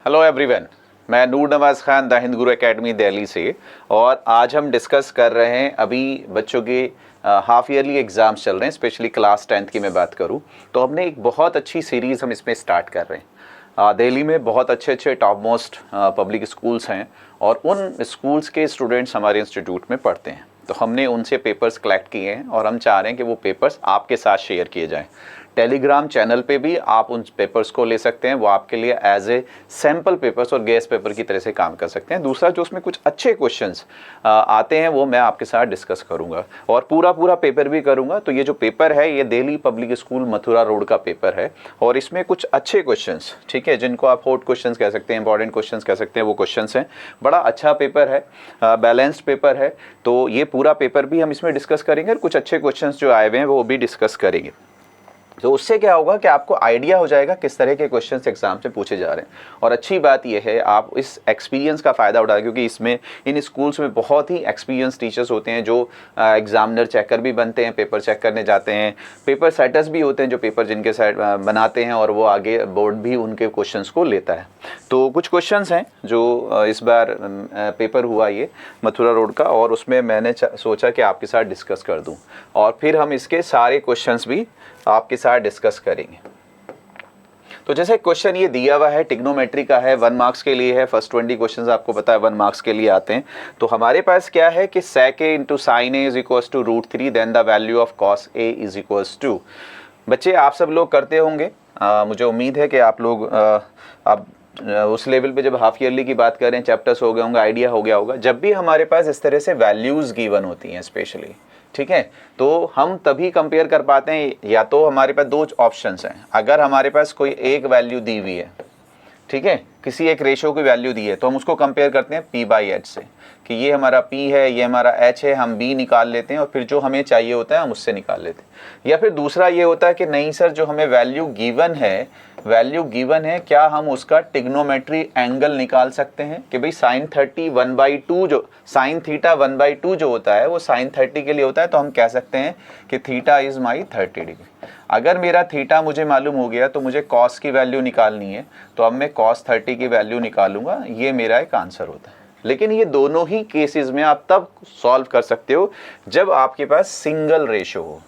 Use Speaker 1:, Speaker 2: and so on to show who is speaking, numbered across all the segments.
Speaker 1: Hello everyone, मैं नूर नवाज़ Khan the Hind Guru academy Delhi से। और आज हम डिस्कस कर रहे हैं, अभी बच्चों के हाफ ईयरली एग्ज़ाम्स चल रहे हैं, स्पेशली क्लास 10th की मैं बात करूं तो हमने एक बहुत अच्छी सीरीज़ हम इसमें स्टार्ट कर रहे हैं। दिल्ली में बहुत अच्छे अच्छे टॉप मोस्ट पब्लिक स्कूल्स हैं और उन स्कूल्स के स्टूडेंट्स हमारे इंस्टीट्यूट में पढ़ते हैं। तो हमने उनसे पेपर्स कलेक्ट किए हैं और हम चाह रहे हैं कि वो पेपर्स आपके साथ शेयर किए जाएं। टेलीग्राम चैनल पे भी आप उन पेपर्स को ले सकते हैं, वो आपके लिए एज ए सैम्पल पेपर्स और गेस्ट पेपर की तरह से काम कर सकते हैं। दूसरा, जो उसमें कुछ अच्छे क्वेश्चंस आते हैं वो मैं आपके साथ डिस्कस करूंगा और पूरा पेपर भी करूंगा। तो ये जो पेपर है ये Delhi public school Mathura road का पेपर है और इसमें कुछ अच्छे क्वेश्चंस, ठीक है, जिनको आप हॉट क्वेश्चंस कह सकते हैं, इंपॉर्टेंट क्वेश्चंस कह सकते हैं, वो क्वेश्चंस हैं। बड़ा अच्छा पेपर है, बैलेंस्ड पेपर है। तो ये पूरा पेपर भी हम इसमें डिस्कस करेंगे और कुछ अच्छे क्वेश्चंस जो आए हुए हैं वो भी डिस्कस करेंगे। तो उससे क्या होगा कि आपको आइडिया हो जाएगा किस तरह के क्वेश्चंस एग्जाम से पूछे जा रहे हैं। और अच्छी बात यह है, आप इस एक्सपीरियंस का फ़ायदा उठाएं, क्योंकि इसमें इन स्कूल्स में बहुत ही एक्सपीरियंस टीचर्स होते हैं जो एग्जामिनर चेकर भी बनते हैं, पेपर चेक करने जाते हैं, पेपर सेटर्स भी होते हैं जो पेपर जिनके साइड बनाते हैं और वो आगे बोर्ड भी उनके क्वेश्चंस को लेता है। तो कुछ क्वेश्चंस हैं जो इस बार पेपर हुआ ये मथुरा रोड का, और उसमें मैंने सोचा कि आपके साथ डिस्कस कर दूँ और फिर हम इसके सारे क्वेश्चंस भी आपके साथ डिस्कस करेंगे। तो जैसे क्वेश्चन ये दिया हुआ है, ट्रिग्नोमेट्री का है, 1 मार्क्स के लिए है। फर्स्ट 20 क्वेश्चंस आपको पता है 1 मार्क्स के लिए आते हैं। तो हमारे पास क्या है कि sec a into sine A is equals to √3, then the value of cos a is equals to. बच्चे आप सब लोग करते होंगे, मुझे उम्मीद है कि आप लोग आप उस लेवल पे जब हाफ ईयरली की बात करें, चैप्टर्स हो गए होंगे, आइडिया हो गया होगा। जब भी हमारे पास इस तरह से वैल्यूज़ गिवन होती हैं स्पेशली, ठीक है, तो हम तभी कंपेयर कर पाते हैं। या तो हमारे पास दो ऑप्शंस हैं, अगर हमारे पास कोई एक वैल्यू दी हुई है, ठीक है, किसी एक रेशो की वैल्यू दी है, तो हम उसको कंपेयर करते हैं p/h से कि ये हमारा p है, ये हमारा h है, हम b निकाल लेते हैं और फिर जो हमें चाहिए होता है हम उससे निकाल लेते हैं। या फिर दूसरा ये होता है कि नहीं सर, जो हमें वैल्यू गिवन है, क्या हम उसका ट्रिग्नोमेट्री एंगल निकाल सकते हैं कि भाई sin 30 1/2 जो sin थीटा 1/2 जो होता है वो sin 30 के लिए होता है। तो हम कह सकते हैं कि थीटा इज माई 30 डिग्री। अगर मेरा थीटा मुझे मालूम हो गया तो मुझे कॉस की वैल्यू निकालनी है, तो अब मैं cos 30 की वैल्यू निकालूंगा। ये मेरा एक आंसर होता है। लेकिन ये दोनों ही केसेस में आप तब सॉल्व कर सकते हो जब आपके पास सिंगल रेशो हो।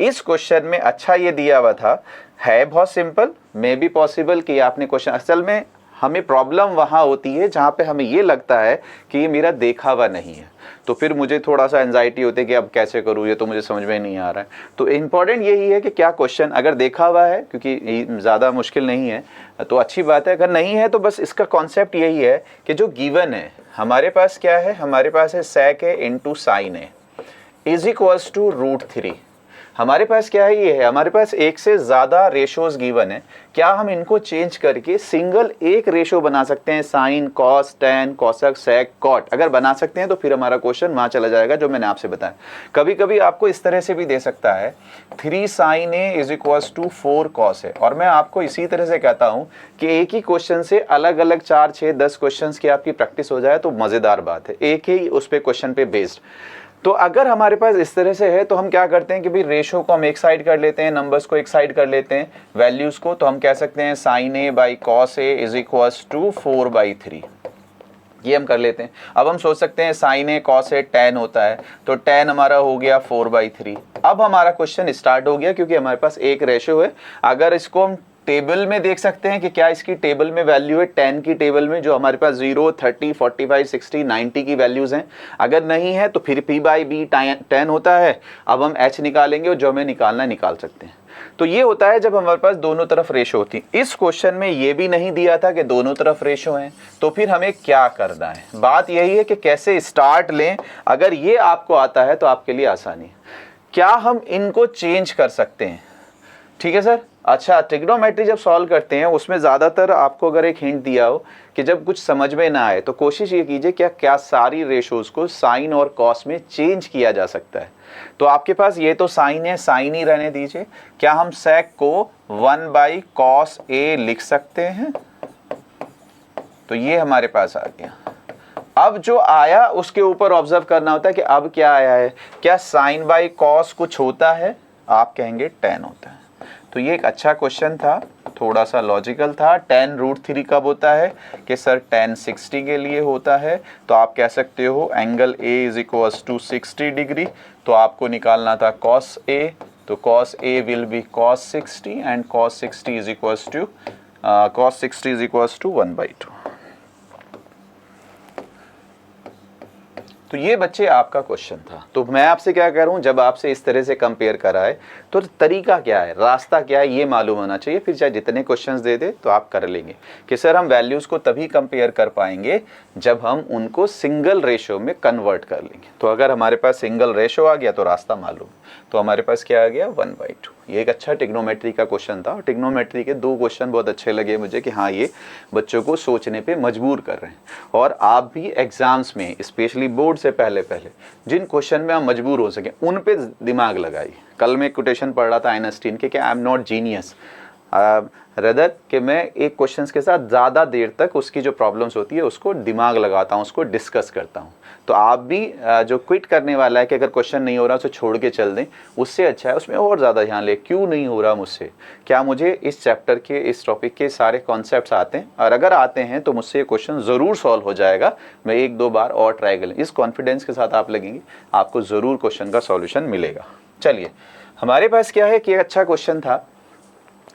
Speaker 1: इस क्वेश्चन में अच्छा ये दिया हुआ था, है बहुत सिंपल, मे बी पॉसिबल कि आपने क्वेश्चन, असल में हमें प्रॉब्लम वहाँ होती है जहाँ पे हमें ये लगता है कि ये मेरा देखा हुआ नहीं है, तो फिर मुझे थोड़ा सा एंजाइटी होती है कि अब कैसे करूँ, ये तो मुझे समझ में नहीं आ रहा है। तो इम्पॉर्टेंट यही है कि क्या क्वेश्चन अगर देखा हुआ है, क्योंकि ज़्यादा मुश्किल नहीं है तो अच्छी बात है, अगर नहीं है तो बस इसका कॉन्सेप्ट यही है कि जो गिवन है हमारे पास क्या है, हमारे पास है sec a into sine A is equals to √3। हमारे पास क्या है, ये है, हमारे पास एक से ज़्यादा रेशोज गिवन है। क्या हम इनको चेंज करके सिंगल एक रेशो बना सकते हैं, साइन, कॉस, टैन, कोसेक, सेक, कॉट? अगर बना सकते हैं तो फिर हमारा क्वेश्चन वहाँ चला जाएगा जो मैंने आपसे बताया। कभी कभी आपको इस तरह से भी दे सकता है 3 sin a is equals to 4 cos a, और मैं आपको इसी तरह से कहता हूँ कि एक ही क्वेश्चन से अलग अलग 4, 6, 10 क्वेश्चन की आपकी प्रैक्टिस हो जाए तो मज़ेदार बात है, एक ही उस पर क्वेश्चन पे बेस्ड। तो अगर हमारे पास इस तरह से है तो हम क्या करते हैं कि भाई रेशो को हम एक साइड कर लेते हैं, नंबर्स को एक साइड कर लेते हैं, वैल्यूज़ को। तो हम कह सकते हैं sin a by cos a is equals to 4/3, ये हम कर लेते हैं। अब हम सोच सकते हैं sin a cos a tan होता है, तो tan हमारा हो गया 4/3। अब हमारा क्वेश्चन स्टार्ट हो गया, क्योंकि हमारे पास एक रेशो है। अगर इसको हम टेबल में देख सकते हैं कि क्या इसकी टेबल में वैल्यू है, 10 की टेबल में जो हमारे पास 0, 30, 45, 60, 90 की वैल्यूज़ हैं। अगर नहीं है तो फिर p/b 10 होता है। अब हम h निकालेंगे और जो हमें निकालना है निकाल सकते हैं। तो ये होता है जब हमारे पास दोनों तरफ रेशो होती है। इस क्वेश्चन में ये भी नहीं दिया था कि दोनों तरफ रेशो हैं, तो फिर हमें क्या करना है? बात यही है कि कैसे स्टार्ट लें। अगर ये आपको आता है तो आपके लिए आसानी है। क्या हम इनको चेंज कर सकते हैं? ठीक है सर। अच्छा, ट्रिग्नोमेट्री जब सॉल्व करते हैं उसमें ज़्यादातर आपको अगर एक हिंट दिया हो कि जब कुछ समझ में ना आए तो कोशिश ये कीजिए क्या सारी रेशोज़ को साइन और कॉस में चेंज किया जा सकता है। तो आपके पास ये तो साइन है, साइन ही रहने दीजिए। क्या हम सेक को 1/cos a लिख सकते हैं? तो ये हमारे पास आ गया। अब जो आया उसके ऊपर ऑब्जर्व करना होता है कि अब क्या आया है। क्या साइन बाई कॉस कुछ होता है? आप कहेंगे tan होता है। तो ये एक अच्छा क्वेश्चन था। थोड़ा सा लॉजिकल था। tan√3 कब होता है कि सर tan60 के लिए होता है, तो आप कह सकते हो angle A is equals to 60 degree, तो आपको निकालना था cos A, तो cos A will be cos 60 and cos 60 is equals to 1/2। तो ये बच्चे आपका क्वेश्चन था। तो मैं आपसे क्या कह रहा हूं, जब आपसे इस तरह से कंपेयर कराए तो तरीका क्या है, रास्ता क्या है, ये मालूम होना चाहिए। फिर चाहे जितने क्वेश्चंस दे दे तो आप कर लेंगे कि सर हम वैल्यूज को तभी कंपेयर कर पाएंगे जब हम उनको सिंगल रेशो में कन्वर्ट कर लेंगे। तो अगर हमारे पास सिंगल रेशो आ गया तो रास्ता मालूम, तो हमारे पास क्या आ गया 1/2। ये एक अच्छा टिग्नोमेट्री का क्वेश्चन था। और टिग्नोमेट्री के 2 क्वेश्चन बहुत अच्छे लगे मुझे कि हाँ ये बच्चों को सोचने पे मजबूर कर रहे हैं। और आप भी एग्जाम्स में स्पेशली बोर्ड से पहले जिन क्वेश्चन में आप मजबूर हो सके उन पे दिमाग लगाइए। कल मैं कोटेशन पढ़ रहा था आइंस्टीन के कि I am not genius, rather कि मैं एक क्वेश्चंस के साथ ज़्यादा देर तक उसकी जो प्रॉब्लम्स होती है उसको दिमाग लगाता हूँ, उसको डिस्कस करता हूँ। तो आप भी जो क्विट करने वाला है कि अगर क्वेश्चन नहीं हो रहा उसे छोड़ के चल दें, उससे अच्छा है उसमें और ज़्यादा ध्यान ले, क्यों नहीं हो रहा मुझसे, क्या मुझे इस चैप्टर के इस टॉपिक के सारे कॉन्सेप्ट्स आते हैं, और अगर आते हैं तो मुझसे ये क्वेश्चन ज़रूर सॉल्व हो जाएगा, मैं 1-2 बार और ट्राई कर लें। इस कॉन्फिडेंस के साथ आप लगेंगे, आपको ज़रूर क्वेश्चन का सॉल्यूशन मिलेगा। चलिए, हमारे पास क्या है कि अच्छा क्वेश्चन था,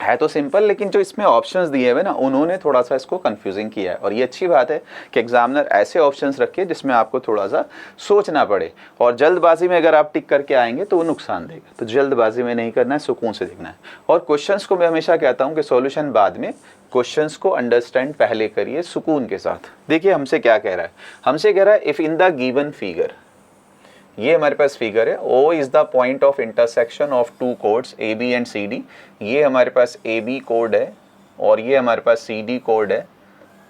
Speaker 1: है तो सिंपल, लेकिन जो इसमें ऑप्शंस दिए हुए ना उन्होंने थोड़ा सा इसको कंफ्यूजिंग किया है। और ये अच्छी बात है कि एग्जामिनर ऐसे ऑप्शंस रखे जिसमें आपको थोड़ा सा सोचना पड़े, और जल्दबाजी में अगर आप टिक करके आएंगे तो वो नुकसान देगा। तो जल्दबाजी में नहीं करना है, सुकून से देखना है। और क्वेश्चंस को मैं हमेशा कहता हूँ कि सॉल्यूशन बाद में, क्वेश्चंस को अंडरस्टैंड पहले करिए सुकून के साथ। देखिए हमसे क्या कह रहा है, हमसे कह रहा है if in the given figure, ये हमारे पास फिगर है, O is the point of intersection of 2 codes AB and CD। ये हमारे पास AB कोड है और ये हमारे पास CD कोड है,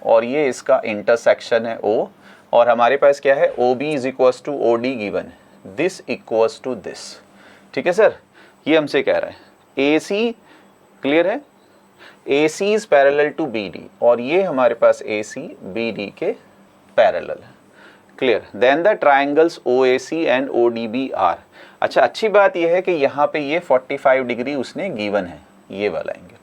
Speaker 1: और ये इसका इंटरसेक्शन है O। और हमारे पास क्या है, OB is equals to OD given है, दिस इक्वल्स टू दिस। ठीक है सर, ये हमसे कह रहा है AC क्लियर है, AC is parallel to BD, और ये हमारे पास AC BD के पैरेलल है। Clear, then the triangles OAC and ODB are. अच्छा, अच्छी बात यह है कि यहाँ पे ये 45 डिग्री उसने गिवन है, ये वाला एंगल।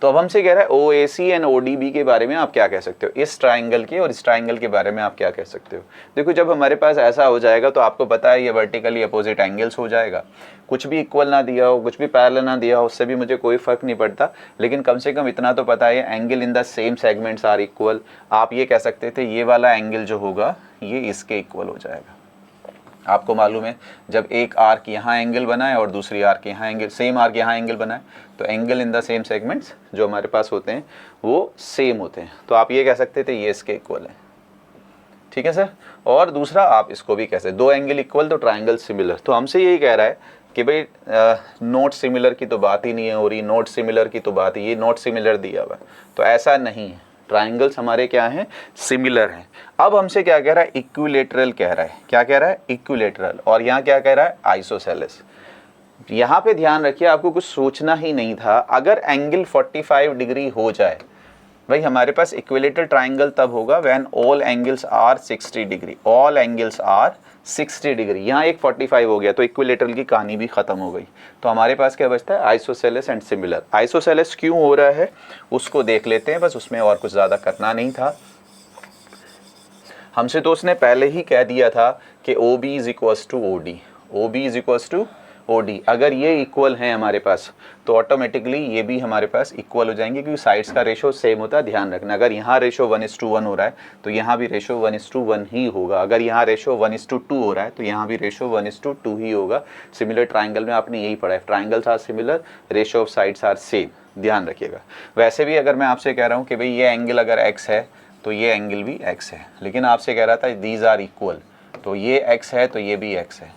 Speaker 1: तो अब हमसे कह रहा है OAC एंड ODB के बारे में आप क्या कह सकते हो, इस ट्राइंगल के और इस ट्राइंगल के बारे में आप क्या कह सकते हो। देखो जब हमारे पास ऐसा हो जाएगा तो आपको पता है ये वर्टिकली अपोजिट एंगल्स हो जाएगा। कुछ भी इक्वल ना दिया हो, कुछ भी पैरेलल ना दिया हो, उससे भी मुझे कोई फर्क नहीं पड़ता, लेकिन कम से कम इतना तो पता है angle in the same segments are equal. आप ये कह सकते थे ये वाला एंगल जो होगा ये इसके इक्वल हो जाएगा। आपको मालूम है जब एक आर्क यहाँ एंगल बना है और दूसरी आर्क यहाँ एंगल, सेम आर्क यहाँ एंगल बना है, तो angle in the same segments जो हमारे पास होते हैं वो सेम होते हैं। तो आप ये कह सकते थे ये इसके इक्वल है। ठीक है सर, और दूसरा आप इसको भी कह सकते, 2 एंगल इक्वल तो ट्राइंगल सिमिलर। तो हमसे यही कह रहा है कि भाई नॉट सिमिलर की तो बात ही नहीं है हो रही, नॉट सिमिलर की तो बात, ये नॉट सिमिलर दिया हुआ है, तो ऐसा नहीं है, ट्राइंगल्स हमारे क्या हैं, सिमिलर हैं। अब हमसे क्या कह रहा है, इक्विलेटरल कह रहा है, क्या कह रहा है, इक्विलेटरल। और यहाँ क्या कह रहा है, आइसोसेलेस। यहाँ पे ध्यान रखिए, आपको कुछ सोचना ही नहीं था। अगर एंगल 45 डिग्री हो जाए, भाई हमारे पास इक्विलेटरल ट्राइंगल तब होगा when all angles are 60 degree, all angles are 60 degree. यहाँ एक 45 हो गया तो इक्विलेटरल की कहानी भी खत्म हो गई। तो हमारे पास क्या बचता है, आइसोसेलेस एंड सिमिलर। आइसोसेलेस क्यों हो रहा है उसको देख लेते हैं, बस उसमें और कुछ ज़्यादा करना नहीं था। हमसे तो उसने पहले ही कह दिया था कि OB is equals to OD, OB is equals to OD। अगर ये इक्वल हैं हमारे पास तो ऑटोमेटिकली ये भी हमारे पास इक्वल हो जाएंगे, क्योंकि साइड्स का रेशो सेम होता है। ध्यान रखना, अगर यहाँ रेशो 1:1 हो रहा है तो यहाँ भी रेशो 1:1 ही होगा। अगर यहाँ रेशो 1:2 हो रहा है तो यहाँ भी रेशो 1:2 ही होगा। सिमिलर ट्राइंगल में आपने यही पढ़ा है, triangles are similar, ratio of sides are same, ध्यान रखिएगा। वैसे भी अगर मैं आपसे कह रहा हूँ कि भाई ये एंगल अगर x है तो ये एंगल भी x है, लेकिन आपसे कह रहा था दीज आर इक्वल, तो ये x है तो ये भी x है,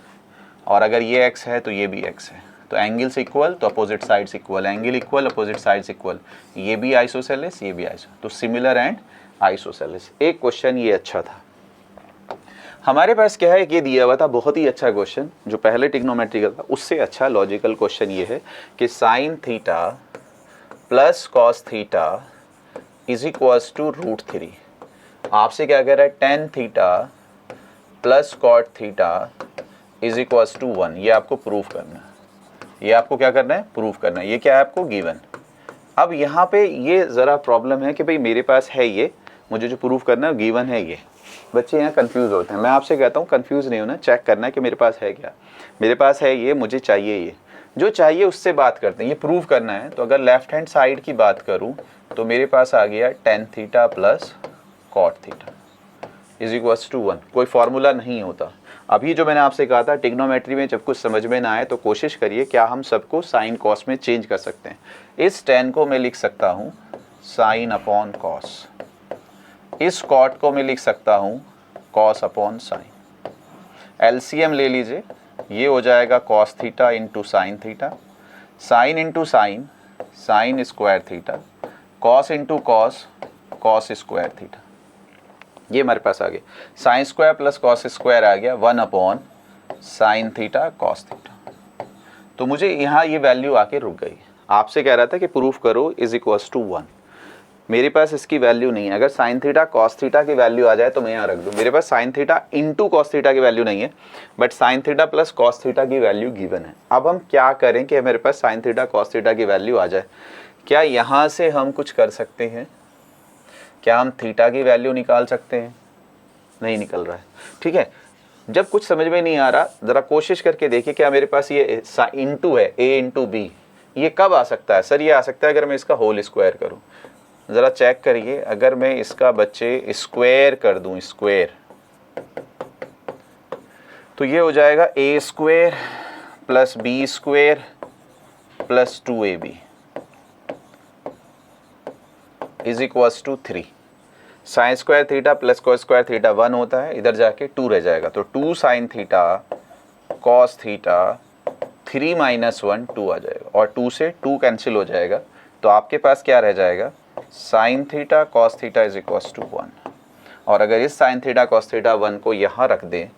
Speaker 1: और अगर ये x है तो ये भी x है। तो एंगल्स इक्वल तो opposite sides equal, angle equal opposite sides equal, ये भी आइसोसेलेस ये भी आइसो, तो सिमिलर एंड आइसोसेलेस। एक क्वेश्चन ये अच्छा था। हमारे पास क्या है, ये दिया हुआ था बहुत ही अच्छा क्वेश्चन, जो पहले ट्रिग्नोमेट्रिकल था उससे अच्छा लॉजिकल क्वेश्चन ये है कि sine theta plus cos theta is equals to √3। आपसे क्या कह रहा है, tan theta plus cot theta is equals to 1। ये आपको प्रूफ करना है, ये आपको क्या करना है, प्रूफ करना है। ये क्या है आपको गिवन। अब यहाँ पे ये ज़रा प्रॉब्लम है कि भाई मेरे पास है ये, मुझे जो प्रूफ करना है गिवन है ये। बच्चे यहाँ कंफ्यूज होते हैं। मैं आपसे कहता हूँ कंफ्यूज नहीं होना, चेक करना है कि मेरे पास है क्या। मेरे पास है ये, मुझे चाहिए ये, जो चाहिए उससे बात करते हैं, ये प्रूव करना है। तो अगर लेफ्ट हैंड साइड की बात करूँ तो मेरे पास आ गया tan theta plus cot theta is equals to 1। कोई फार्मूला नहीं होता। अभी जो मैंने आपसे कहा था टिग्नोमेट्री में जब कुछ समझ में ना आए तो कोशिश करिए क्या हम सबको साइन कॉस में चेंज कर सकते हैं। इस tan को मैं लिख सकता हूँ साइन अपॉन कॉस, इस कॉट को मैं लिख सकता हूँ कॉस अपॉन साइन। एलसीएम ले लीजिए, ये हो जाएगा cos theta into sine theta, sine into sine sine square theta, cos into cos cos square theta. ये हमारे पास आ गया sine square plus cos square आ गया 1 upon sine theta cos theta. तो मुझे यहाँ ये वैल्यू आके रुक गई। आपसे कह रहा था कि प्रूफ करो इज इक्वल्स टू 1। मेरे पास इसकी वैल्यू नहीं है। अगर साइन थीटा कॉस थीटा की वैल्यू आ जाए तो मैं यहाँ रख दूँ। मेरे पास sine theta into cos theta की वैल्यू नहीं है, but sine theta plus cos theta की वैल्यू गिवन है। अब हम क्या करें कि मेरे पास साइन थीटा कॉस थीटा की वैल्यू आ जाए। क्या यहाँ से हम कुछ कर सकते हैं? क्या हम थीटा की वैल्यू निकाल सकते हैं? नहीं निकल रहा है। ठीक है, जब कुछ समझ में नहीं आ रहा ज़रा कोशिश करके देखिए क्या मेरे पास ये इंटू है a इंटू बी, ये कब आ सकता है? सर ये आ सकता है अगर मैं इसका होल स्क्वायर करूँ। ज़रा चेक करिए, अगर मैं इसका बच्चे स्क्वायर कर दूँ स्क्वायर, तो ये हो जाएगा a square plus B square plus 2ab is equals to 3। Sine square theta plus cos square theta 1 होता है, इधर जाके 2 रह जाएगा। तो 2 sign theta cos theta 3 minus 1 2 आ जाएगा, और 2 से 2 कैंसिल हो जाएगा। तो आपके पास क्या रह जाएगा? Sine theta cos theta is equals to 1। और अगर इस साइन थीटा कॉस थीटा 1 को यहाँ रख दें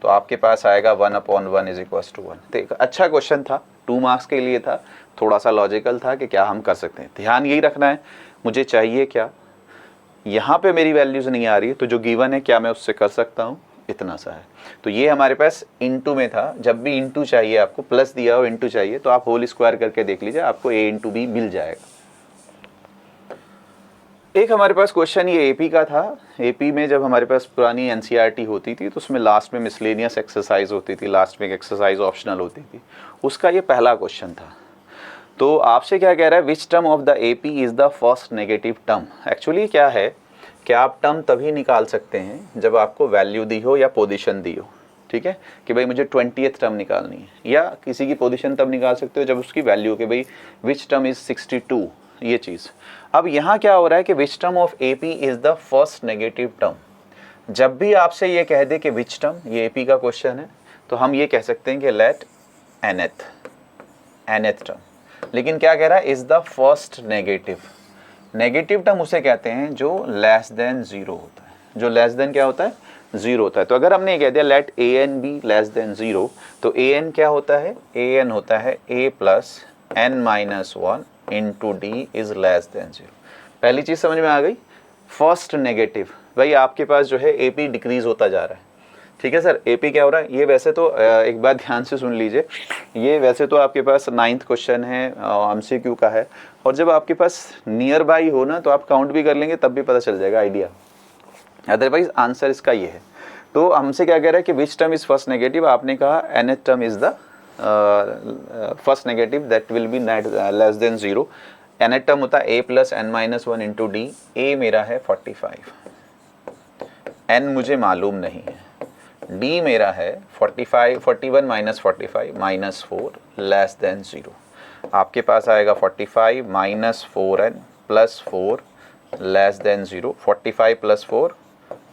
Speaker 1: तो आपके पास आएगा 1 अपॉन 1 इज इक्वल्स टू 1। तो एक अच्छा क्वेश्चन था, 2 मार्क्स के लिए था, थोड़ा सा लॉजिकल था कि क्या हम कर सकते हैं। ध्यान यही रखना है, मुझे चाहिए क्या, यहाँ पे मेरी वैल्यूज़ नहीं आ रही है तो जो गिवन है क्या मैं उससे कर सकता हूँ, इतना सा है। तो ये हमारे पास इनटू में था। जब भी इनटू चाहिए आपको, प्लस दिया हो इनटू चाहिए तो आप होल स्क्वायर करके देख लीजिए, आपको a इंटू बी मिल जाएगा। एक हमारे पास क्वेश्चन ये एपी का था। एपी में जब हमारे पास पुरानी एनसीईआरटी होती थी तो उसमें लास्ट में मिसलेनियस एक्सरसाइज होती थी, लास्ट में एक एक्सरसाइज ऑप्शनल होती थी, उसका ये पहला क्वेश्चन था। तो आपसे क्या कह रहा है, which term of the AP is the first negative term. Actually क्या है कि आप टर्म तभी निकाल सकते हैं जब आपको वैल्यू दी हो या पोजीशन दी हो। ठीक है, कि भाई मुझे 20th टर्म निकालनी है, या किसी की पोजीशन तब निकाल सकते हो जब उसकी वैल्यू कि भाई विच टर्म इज़ 62, ये चीज़। अब यहाँ क्या हो रहा है कि which term of AP is the first negative term. जब भी आपसे ये कह दे कि विच टर्म, ये एपी का क्वेश्चन है, तो हम ये कह सकते हैं कि लेट nth टर्म। लेकिन क्या कह रहा है, is the first negative. Negative term उसे कहते हैं जो लेस देन 0 होता है। जो लेस देन क्या होता है, 0 होता है। तो अगर हमने कह दिया let A N be less than 0, तो ए एन क्या होता है, ए एन होता है a plus N minus 1 into D is less than 0। पहली चीज़ समझ में आ गई, फर्स्ट नेगेटिव। भाई आपके पास जो है ए पी डिक्रीज होता जा रहा है। ठीक है सर, एपी क्या हो रहा है, ये वैसे तो एक बात ध्यान से सुन लीजिए, ये वैसे तो आपके पास 9th क्वेश्चन है, एमसीक्यू का है, और जब आपके पास नियर बाई हो ना तो आप काउंट भी कर लेंगे तब भी पता चल जाएगा आइडिया। अदरवाइज आंसर इसका ये है। तो हमसे क्या कह रहा है कि which term is first negative, आपने कहा nth term is the first negative that will be less than 0। nth term होता है a plus N minus 1 into D. a मेरा है 45, n मुझे मालूम नहीं है, d मेरा है 41 माइनस 45 माइनस 4 लेस देन 0। आपके पास आएगा 45 minus 4n plus 4 less than 0। 45 plus 4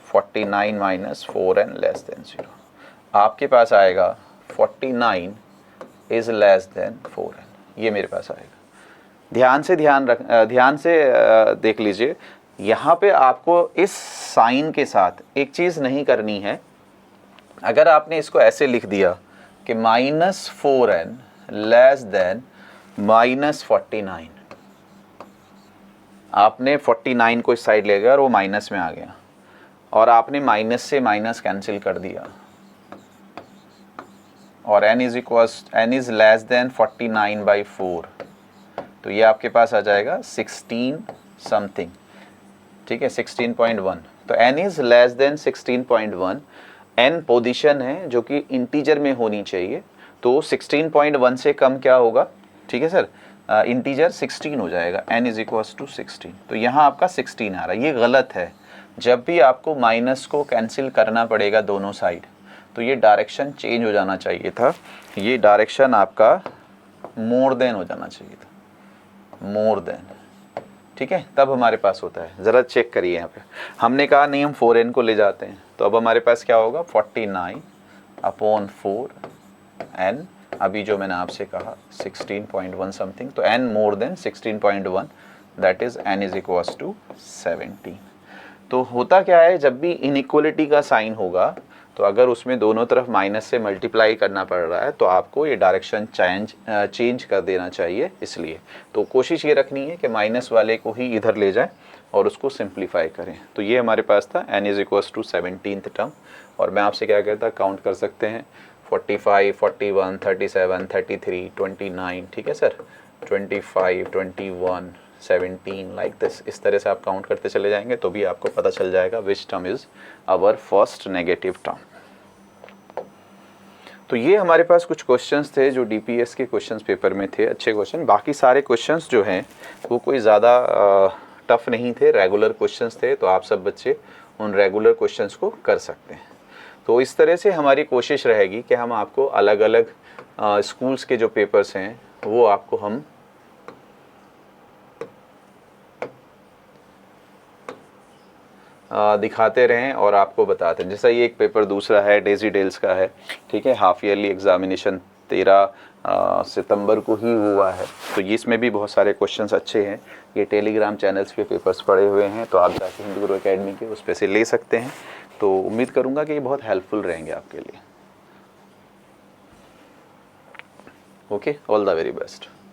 Speaker 1: 49 minus 4n less than 0। आपके पास आएगा 49 इज लेस देन 4n। ये मेरे पास आएगा। ध्यान से देख लीजिए, यहाँ पे आपको इस साइन के साथ एक चीज़ नहीं करनी है। अगर आपने इसको ऐसे लिख दिया कि -4n लेस देन -49, आपने 49 को इस साइड ले गया और वो माइनस में आ गया, और आपने माइनस से माइनस कैंसिल कर दिया, और n इज लेस देन 49/4, तो ये आपके पास आ जाएगा 16 समथिंग, ठीक है, 16.1। तो n is less than 16.1, n position है जो कि इंटीजर में होनी चाहिए, तो 16.1 से कम क्या होगा, ठीक है सर, इंटीजर 16 हो जाएगा, n इज इक्वल्स टू 16। तो यहाँ आपका 16 आ रहा है, ये गलत है। जब भी आपको माइनस को कैंसिल करना पड़ेगा दोनों साइड, तो ये डायरेक्शन चेंज हो जाना चाहिए था, ये डायरेक्शन आपका मोर देन हो जाना चाहिए था, मोर देन, ठीक है, तब हमारे पास होता है। ज़रा चेक करिए यहाँ पे, हमने कहा नहीं हम 4n को ले जाते हैं, तो अब हमारे पास क्या होगा 49/4n, अभी जो मैंने आपसे कहा 16.1 समथिंग, तो n more than 16.1, that is n is equals to 17। तो होता क्या है, जब भी इनइक्वलिटी का साइन होगा, तो अगर उसमें दोनों तरफ माइनस से मल्टीप्लाई करना पड़ रहा है, तो आपको ये डायरेक्शन चेंज कर देना चाहिए। इसलिए तो कोशिश ये रखनी है कि माइनस वाले को ही इधर ले जाएं और उसको सिंप्लीफाई करें। तो ये हमारे पास था n is equals to 17th term, और मैं आपसे क्या कहता, काउंट कर सकते हैं 45, 41, 37, 33, 29, ठीक है सर, 25, 21, 17 लाइक दिस। इस तरह से आप काउंट करते चले जाएंगे तो भी आपको पता चल जाएगा which term is our first negative term. तो ये हमारे पास कुछ क्वेश्चंस थे जो डीपीएस के क्वेश्चंस पेपर में थे, अच्छे क्वेश्चन। बाकी सारे क्वेश्चंस जो हैं वो कोई ज़्यादा टफ नहीं थे, रेगुलर क्वेश्चंस थे, तो आप सब बच्चे उन रेगुलर क्वेश्चंस को कर सकते हैं। तो इस तरह से हमारी कोशिश रहेगी कि हम आपको अलग अलग स्कूल्स के जो पेपर्स हैं वो आपको हम दिखाते रहें और आपको बताते हैं। जैसा ये एक पेपर दूसरा है, डेजी डेल्स का है, ठीक है, हाफ ईयरली एग्जामिनेशन 13 सितंबर को ही हुआ है। तो ये इसमें भी बहुत सारे क्वेश्चंस अच्छे हैं, ये टेलीग्राम चैनल्स पे पेपर्स पड़े हुए हैं, तो आप जाके हिंदू गुरु एकेडमी के उस पे से ले सकते हैं। तो उम्मीद करूँगा कि ये बहुत हेल्पफुल रहेंगे आपके लिए। Okay, all the very best.